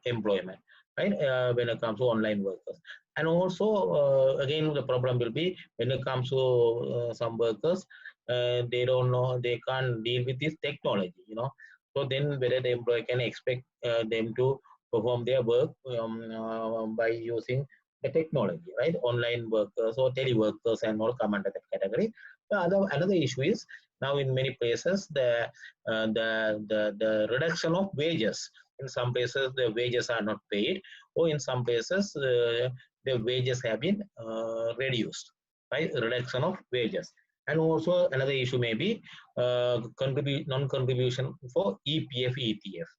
employment, right? When it comes to online workers. And also, again, the problem will be when it comes to some workers, they don't know, they can't deal with this technology, So then whether the employer can expect them to perform their work by using the technology, right? Online workers or teleworkers and all come under that category. Another issue is now in many places the reduction of wages. In some places the wages are not paid, or in some places the wages have been reduced, right? Reduction of wages. And also another issue may be non-contribution for EPF, ETF,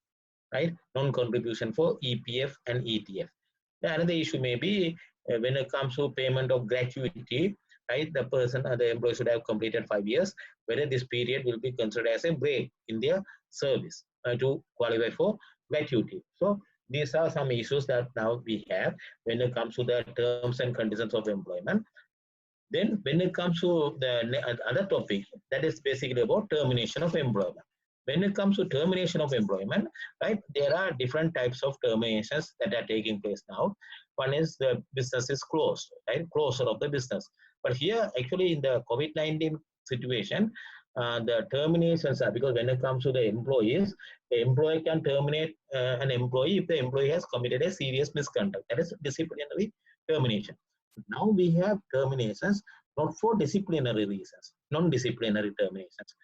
right? Non-contribution for EPF and ETF. Another issue may be when it comes to payment of gratuity, right? The employee should have completed 5 years, whether this period will be considered as a break in their service to qualify for gratuity. So these are some issues that now we have when it comes to the terms and conditions of employment. Then when it comes to the other topic, that is basically about termination of employment. When it comes to termination of employment, right, there are different types of terminations that are taking place now. One is the business is closed, right, closure of the business. But here, actually, in the COVID-19 situation, the terminations are, because when it comes to the employees, the employer can terminate an employee if the employee has committed a serious misconduct. That is disciplinary termination. Now we have terminations not for disciplinary reasons, non-disciplinary terminations,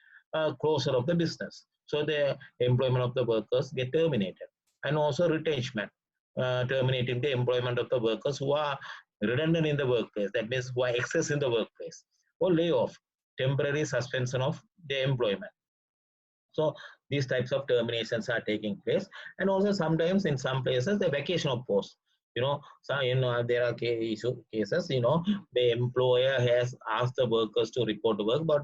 closure of the business. So the employment of the workers get terminated. And also retrenchment, terminating the employment of the workers who are redundant in the workplace, that means who are excess in the workplace, or layoff, temporary suspension of the employment. So these types of terminations are taking place. And also sometimes in some places the vacation of post. So there are cases, the employer has asked the workers to report to work, but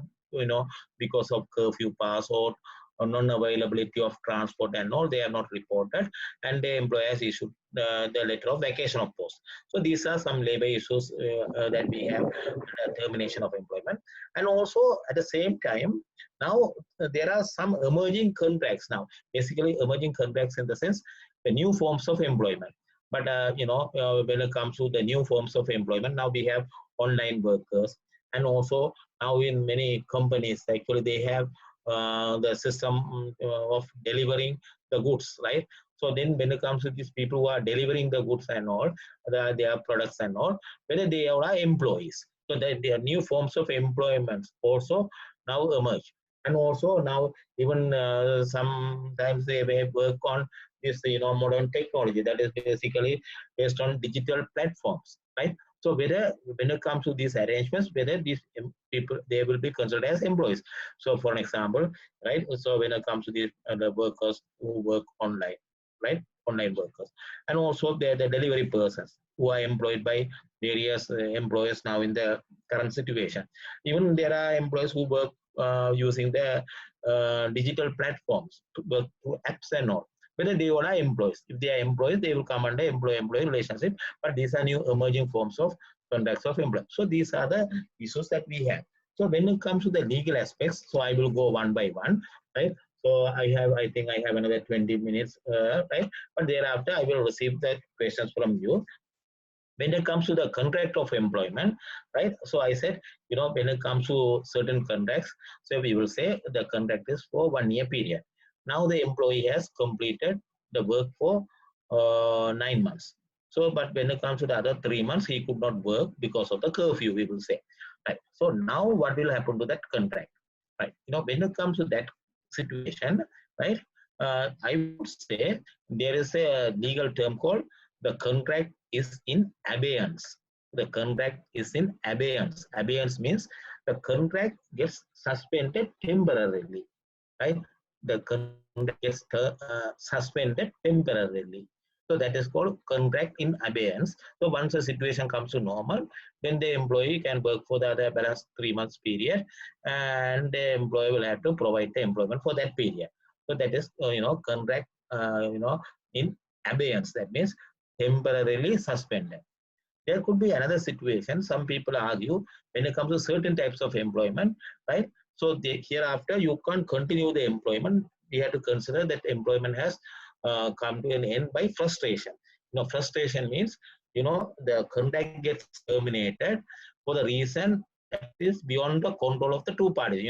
because of curfew pass or non-availability of transport and all, they are not reported, and the employer has issued the letter of vacation of post. So these are some labor issues that we have, termination of employment. And also at the same time, now there are some emerging contracts now, basically emerging contracts in the sense the new forms of employment. But when it comes to the new forms of employment, now we have online workers, and also now in many companies actually they have the system of delivering the goods, right? So then when it comes to these people who are delivering the goods and all, their products and all, whether they are employees, so that there are new forms of employment also now emerge. And also now even sometimes they may work on this modern technology that is basically based on digital platforms, right? So whether when it comes to these arrangements, whether these people, they will be considered as employees. So for an example, right, so when it comes to these the workers who work online, right, online workers, and also the delivery persons who are employed by various employers now in the current situation. Even there are employees who work using the digital platforms to work through apps and all. Whether they are employees, if they are employees, they will come under employee-employee relationship. But these are new emerging forms of contracts of employment. So these are the issues that we have. So when it comes to the legal aspects, so I will go one by one, right? So I think I have another 20 minutes, right? But thereafter, I will receive the questions from you. When it comes to the contract of employment, right? So I said, when it comes to certain contracts, so we will say the contract is for 1 year period. Now the employee has completed the work for 9 months. So, but when it comes to the other 3 months, he could not work because of the curfew, we will say, right? So now what will happen to that contract, right? When it comes to that situation, right? I would say there is a legal term called the contract is in abeyance. The contract is in abeyance. Abeyance means the contract gets suspended temporarily, right? The contract gets suspended temporarily. So that is called contract in abeyance. So once the situation comes to normal, then the employee can work for the other balance 3 months period, and the employer will have to provide the employment for that period. So that is contract in abeyance. That means temporarily suspended. There could be another situation. Some people argue when it comes to certain types of employment, right? So hereafter you can't continue the employment. We have to consider that employment has come to an end by frustration. Frustration means, the contract gets terminated for the reason that is beyond the control of the two parties.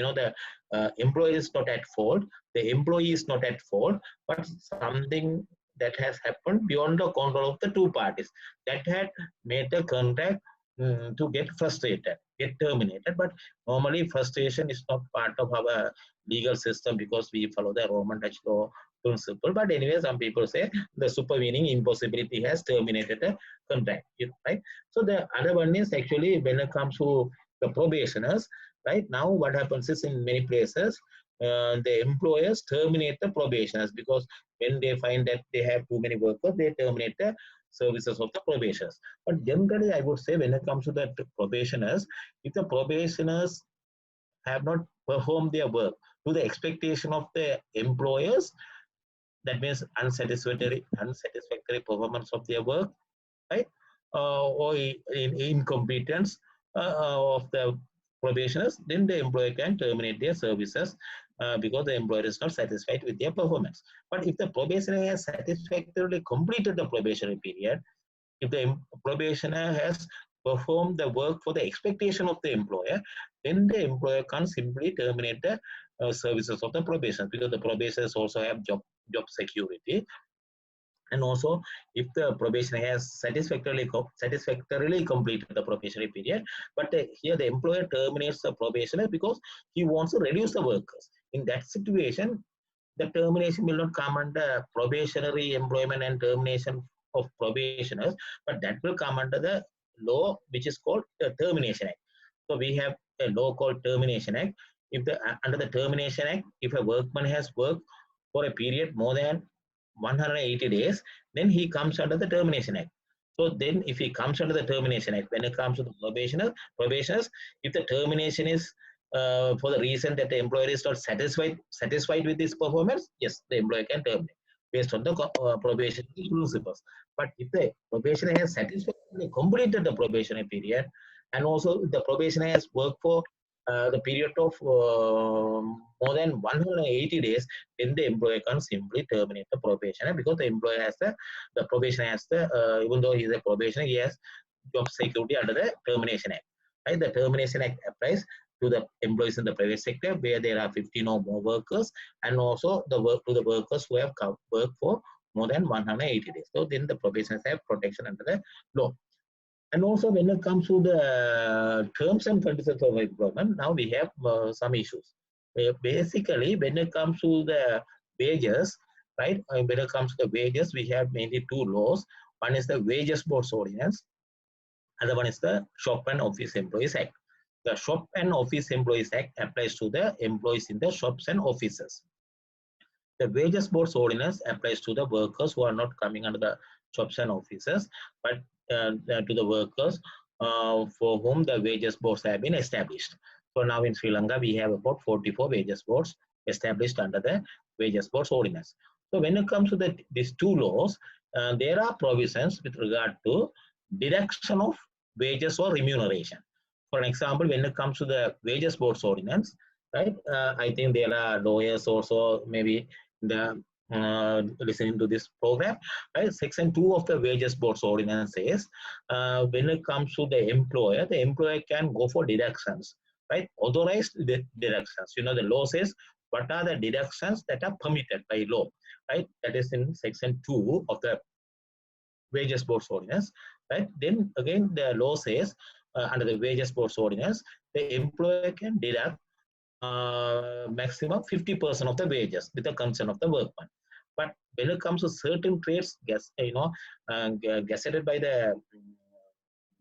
The employer is not at fault, the employee is not at fault, but something that has happened beyond the control of the two parties that had made the contract to get frustrated, get terminated. But normally frustration is not part of our legal system because we follow the Roman Dutch law principle. But anyway, some people say the supervening impossibility has terminated the contract, right? So the other one is actually when it comes to the probationers, right? Now what happens is in many places, the employers terminate the probationers because when they find that they have too many workers, they terminate the services of the probationers. But generally, I would say when it comes to the probationers, if the probationers have not performed their work to the expectation of the employers, that means unsatisfactory performance of their work, right? Or in incompetence of the probationers, then the employer can terminate their services because the employer is not satisfied with their performance. But if the probationer has satisfactorily completed the probationary period, if the probationer has performed the work for the expectation of the employer, then the employer can't simply terminate the services of the probation because the probationers also have job security. And also, if the probation has satisfactorily completed the probationary period, but here the employer terminates the probationer because he wants to reduce the workers. In that situation, the termination will not come under probationary employment and termination of probationers, but that will come under the law which is called the Termination Act. So we have a law called Termination Act. If the under the Termination Act, if a workman has worked for a period more than 180 days, then he comes under the Termination Act. So then if he comes under the Termination Act, when it comes to the probationers, if the termination is for the reason that the employer is not satisfied with his performance, yes, the employer can terminate based on the probation principles. But if the probationer has satisfactorily completed the probationary period, and also the probationer has worked for the period of more than 180 days, then the employer can simply terminate the probationer because the employer has the probationer has even though he is a probationer, he has job security under the Termination Act. Right? The Termination Act applies to the employees in the private sector where there are 15 or more workers, and also the workers who have worked for more than 180 days. So then the probationers have protection under the law. And also when it comes to the terms and conditions of employment, now we have some issues. Basically, when it comes to the wages, right? When it comes to the wages, we have mainly two laws. One is the Wages Board Ordinance. Other one is the Shop and Office Employees Act. The Shop and Office Employees Act applies to the employees in the shops and offices. The Wages Board Ordinance applies to the workers who are not coming under the shops and offices, but to the workers for whom the wages boards have been established. So now in Sri Lanka, we have about 44 wages boards established under the Wages Board Ordinance. So when it comes to these two laws, there are provisions with regard to deduction of wages or remuneration. For example, when it comes to the Wages Board Ordinance, right? I think there are lawyers also maybe the listening to this program, right? Section 2 of the Wages Board Ordinance says when it comes to the employer can go for deductions, right? Authorized deductions. The law says what are the deductions that are permitted by law, right? That is in section 2 of the Wages Board Ordinance, right? Then again, the law says under the Wages Board Ordinance, the employer can deduct maximum 50% of the wages with the consent of the workman. But when it comes to certain trades, gazetted by the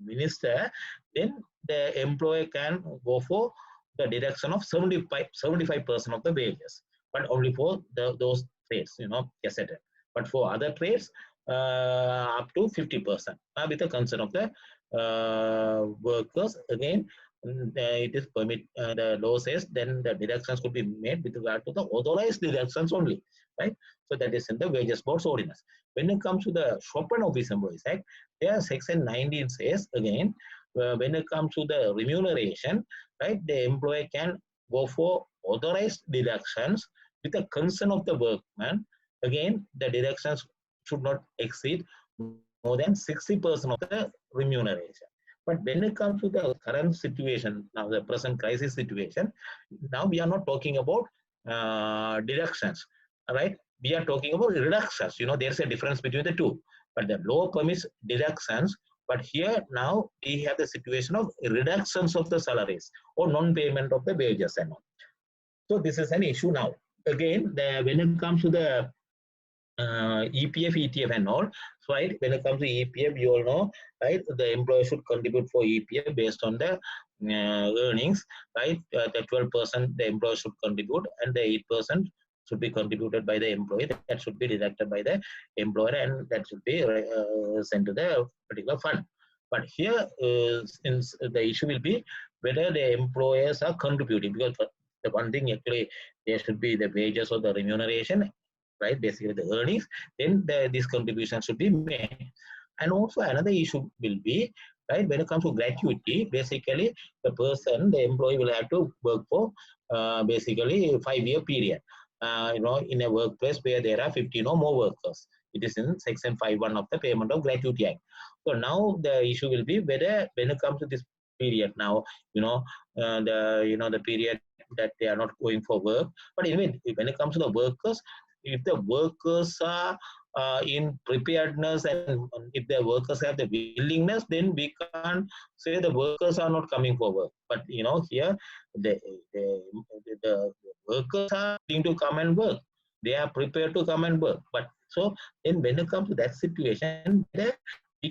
minister, then the employer can go for the deduction of 75% of the wages, but only for those trades, gazetted. But for other trades, up to 50% with the consent of the workers. Again, it is permit. The law says then the deductions could be made with regard to the authorized deductions only, right? So that is in the Wages Board Ordinance. When it comes to the Shop and Office Employees Act, there section 19 says again, when it comes to the remuneration, right, the employer can go for authorized deductions with the consent of the workman, Again, the deductions should not exceed more than 60% of the remuneration. But when it comes to the current situation, now the present crisis situation, now we are not talking about deductions, right? We are talking about reductions. There's a difference between the two. But the law permits deductions. But here now we have the situation of reductions of the salaries or non-payment of the wages and all. So this is an issue now. Again, when it comes to the EPF, ETF and all. So, right, when it comes to EPF, you all know, right, the employer should contribute for EPF based on the earnings, right? The 12% the employer should contribute, and the 8% should be contributed by the employee. That should be deducted by the employer, and that should be sent to the particular fund. But here, since the issue will be whether the employers are contributing, because the one thing actually there should be the wages or the remuneration, right? Basically the earnings, then this contribution should be made. And also another issue will be, right, when it comes to gratuity, basically the employee will have to work for basically a 5-year period. In a workplace where there are 15 or more workers. It is in Section 5(1) of the Payment of Gratuity Act. So now the issue will be whether when it comes to this period now, the period that they are not going for work. But anyway, when it comes to the workers, if the workers are in preparedness and if the workers have the willingness, then we can't say the workers are not coming for work. But here the, the, the workers are willing to come and work. They are prepared to come and work. But so then when it comes to that situation, whether we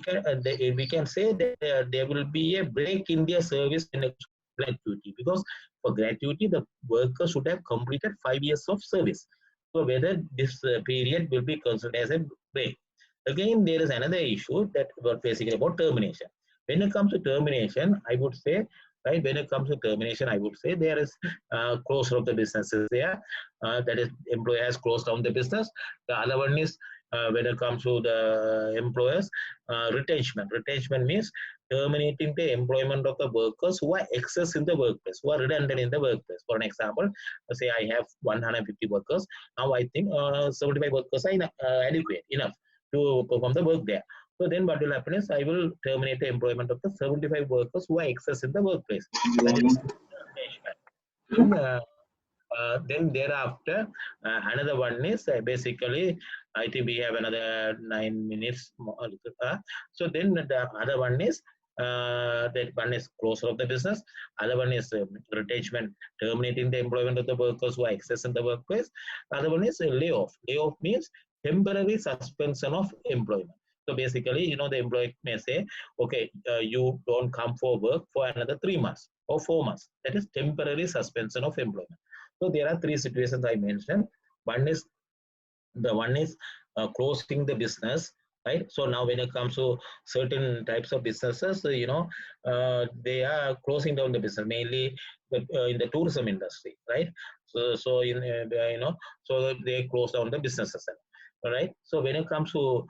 can say that there will be a break in their service in gratuity, because for gratuity the worker should have completed 5 years of service. So whether this period will be considered as a break. Again, there is another issue that was basically about termination. When it comes to termination, I would say, right, when it comes to termination, I would say there is closure of the businesses there. That is, employer has closed down the business. The other one is when it comes to the employers, retention. Retention means terminating the employment of the workers who are excess in the workplace, who are redundant in the workplace. For an example, say I have 150 workers. Now I think 75 workers are adequate enough to perform the work there. So then what will happen is I will terminate the employment of the 75 workers who are excess in the workplace. That is termination. Then thereafter, another one is basically, I think we have another 9 minutes more. So then the other one is, that one is closure of the business. Other one is retention, terminating the employment of the workers who are excess in the workplace. Other one is layoff. Layoff means temporary suspension of employment. So basically, the employee may say, okay, you don't come for work for another 3 months or 4 months. That is temporary suspension of employment. So there are three situations I mentioned. One is closing the business, right? So now when it comes to certain types of businesses, they are closing down the business, mainly in the tourism industry, right? So in so they close down the businesses, all right? So when it comes to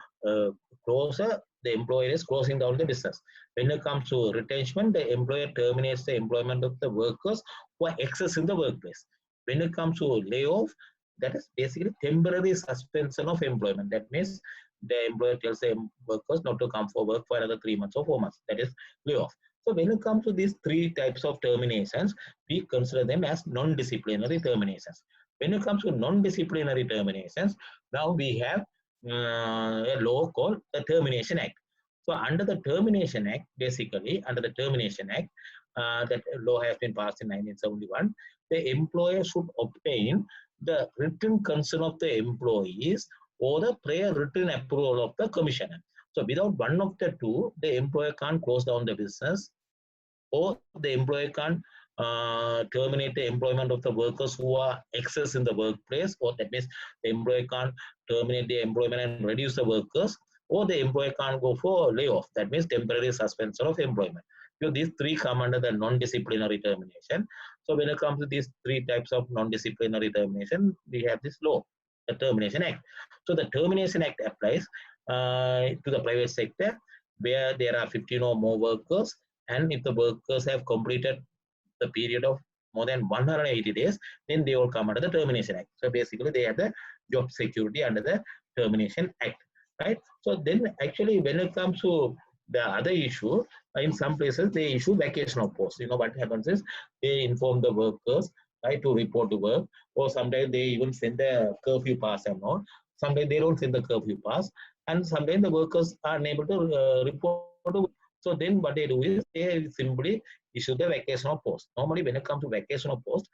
closure, the employer is closing down the business. When it comes to retention, the employer terminates the employment of the workers who are excess in the workplace. When it comes to layoff, that is basically temporary suspension of employment. That means the employer tells the workers not to come for work for another 3 months or 4 months. That is layoff. So when it comes to these three types of terminations, we consider them as non-disciplinary terminations. When it comes to non-disciplinary terminations, now we have a law called the Termination Act. So under the Termination Act, basically under the Termination Act, that law has been passed in 1971, the employer should obtain the written consent of the employees or the prior written approval of the commissioner. So without one of the two, the employer can't close down the business, or the employer can't terminate the employment of the workers who are excess in the workplace, or that means the employer can't terminate the employment and reduce the workers, or the employer can't go for layoff. That means temporary suspension of employment. So these three come under the non-disciplinary termination. So when it comes to these three types of non-disciplinary termination, we have this law, the Termination Act. So the Termination Act applies to the private sector where there are 15 or more workers, and if the workers have completed the period of more than 180 days, then they all come under the Termination Act. So basically, they have the job security under the Termination Act, right? So then actually, when it comes to the other issue, in some places they issue vacational posts. You know what happens is they inform the workers, right, to report to work, or sometimes they even send the curfew pass and all. Sometimes they don't send the curfew pass, and sometimes the workers are unable to report to work. So then what they do is they simply issue the vacational post. Normally, when it comes to vacational post,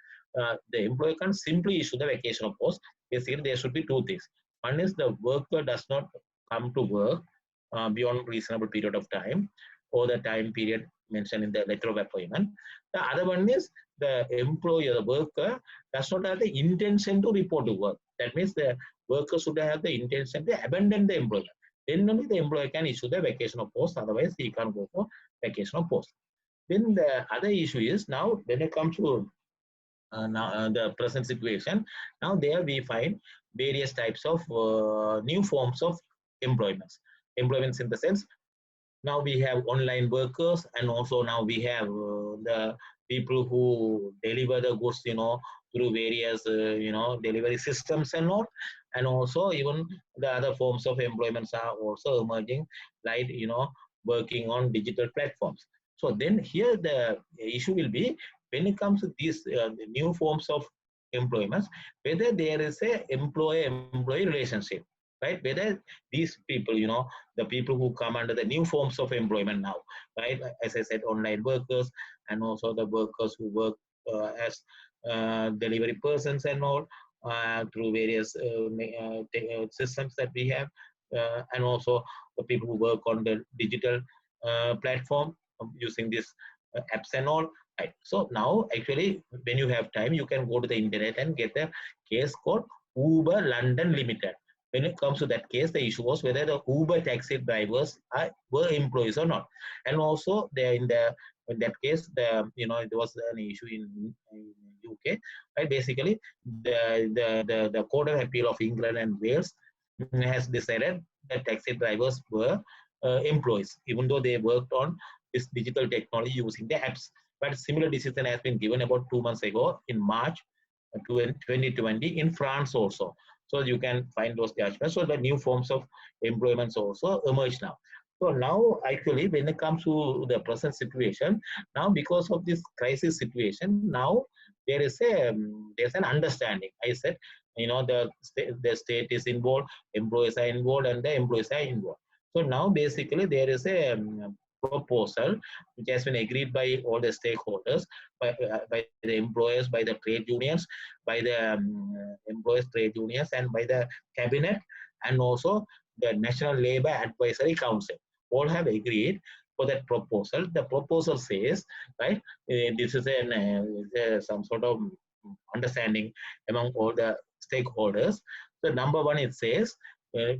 the employer can simply issue the vacational post. Basically, there should be two things. One is the worker does not come to work beyond reasonable period of time, or the time period mentioned in the letter of appointment. The other one is the employer, the worker, does not have the intention to report to work. That means the worker should have the intention to abandon the employer. Then only the employer can issue the vacational post. Otherwise, he can't go for vacational post. Then the other issue is now when it comes to the present situation, now there we find various types of new forms of employments. Employments in the sense, now we have online workers, and also now we have the people who deliver the goods, through various, delivery systems and all. And also even the other forms of employments are also emerging, like, working on digital platforms. So then here the issue will be, when it comes to these new forms of employments, whether there is a employer-employee relationship, right? Whether these people, the people who come under the new forms of employment now, right? As I said, online workers, and also the workers who work as delivery persons and all, through various systems that we have, and also the people who work on the digital platform using these apps and all. Right. So now, actually, when you have time, you can go to the internet and get a case called Uber London Limited. When it comes to that case, the issue was whether the Uber taxi drivers were employees or not. And also, in that case, it was an issue in UK. Right? Basically, the Court of Appeal of England and Wales has decided that taxi drivers were employees, even though they worked on this digital technology using the apps. But similar decision has been given about 2 months ago in March 2020 in France also. So you can find those judgments. So the new forms of employments also emerge now. So now, actually, when it comes to the present situation, now because of this crisis situation, now there's an understanding. I said, the state is involved, employees are involved, and the employees are involved. So now, basically, there is a proposal which has been agreed by all the stakeholders, by the employers, by the trade unions, by the employers trade unions, and by the cabinet, and also the National Labour Advisory Council. All have agreed for that proposal. The proposal says, right, this is some sort of understanding among all the stakeholders. So number one, it says,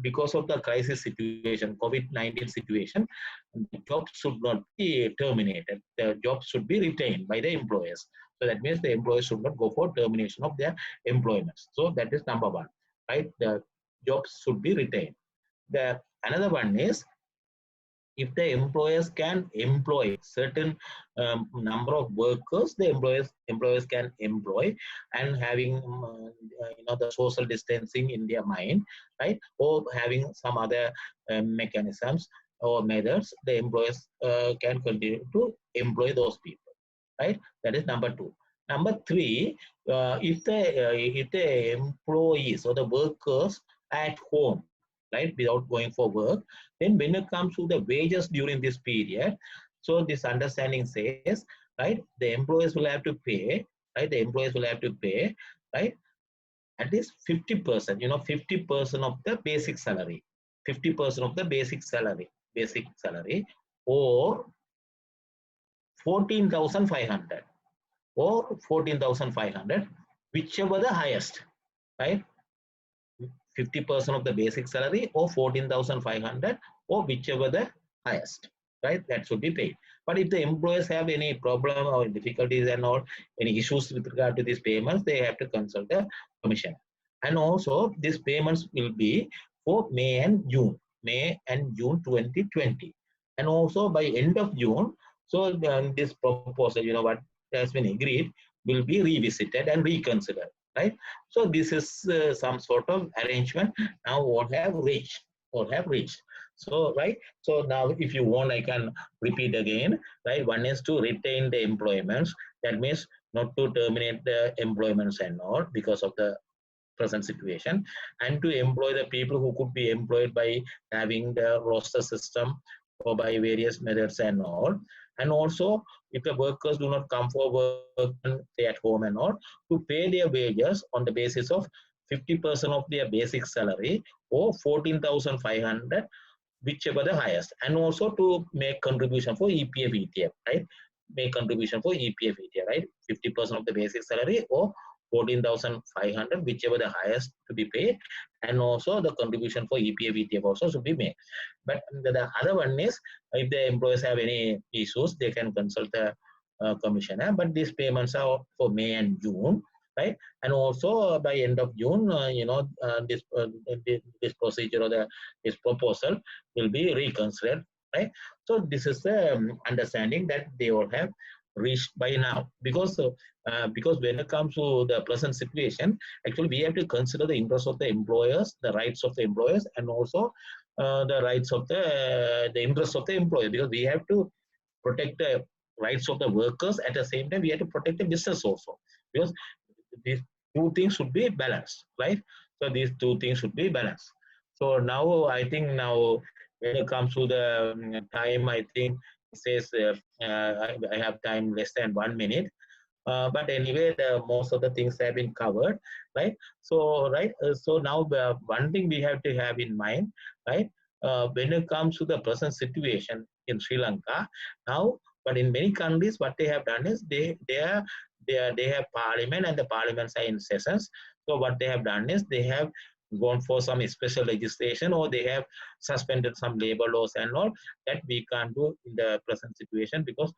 because of the crisis situation, COVID-19 situation, the jobs should not be terminated. The jobs should be retained by the employers. So that means the employers should not go for termination of their employments. So that is number one, right? The jobs should be retained. Another one is, if the employers can employ certain number of workers, the employers can employ, and having the social distancing in their mind, right, or having some other mechanisms or methods, the employers can continue to employ those people, right? That is number two. Number three, if the employees or the workers at home, right, without going for work, then when it comes to the wages during this period, so this understanding says, right, the employers will have to pay, right, the employers will have to pay, right, at least 50%, 50% of the basic salary, 50% of the basic salary, or 14,500, or 14,500, whichever the highest, right? 50% of the basic salary, or 14,500, or whichever the highest, right? That should be paid. But if the employers have any problem or difficulties and all, any issues with regard to these payments, they have to consult the commission. And also, these payments will be for May and June 2020. And also by end of June, so this proposal, what has been agreed will be revisited and reconsidered, right? So this is some sort of arrangement now what have reached or have reached. So, right, so now if you want, I can repeat again, right? One is to retain the employments. That means not to terminate the employments and all because of the present situation, and to employ the people who could be employed by having the roster system or by various methods and all. And also, if the workers do not come for work and stay at home and all, to pay their wages on the basis of 50% of their basic salary or 14,500, whichever the highest, and also to make contribution for EPF ETF, right? Make contribution for EPF ETF, right? 50% of the basic salary or 14,500, whichever the highest to be paid, and also the contribution for EPF ETF also should be made. But the other one is if the employers have any issues, they can consult the commissioner. But these payments are for May and June, right? And also by end of June, this procedure or this proposal will be reconsidered, right? So this is the understanding that they all have reached by now, because when it comes to the present situation, actually we have to consider the interests of the employers, the rights of the employers, and also the rights of the interests of the employer, because we have to protect the rights of the workers. At the same time, we have to protect the business also, because these two things should be balanced, right? So these two things should be balanced. So now I think now when it comes to the time, I think it says I have time less than 1 minute. But anyway, most of the things have been covered, right? So right, so now one thing we have to have in mind, right? When it comes to the present situation in Sri Lanka now, but in many countries, what they have done is they have parliament and the parliaments are in sessions. So what they have done is they have gone for some special legislation, or they have suspended some labor laws and all that we can't do in the present situation, because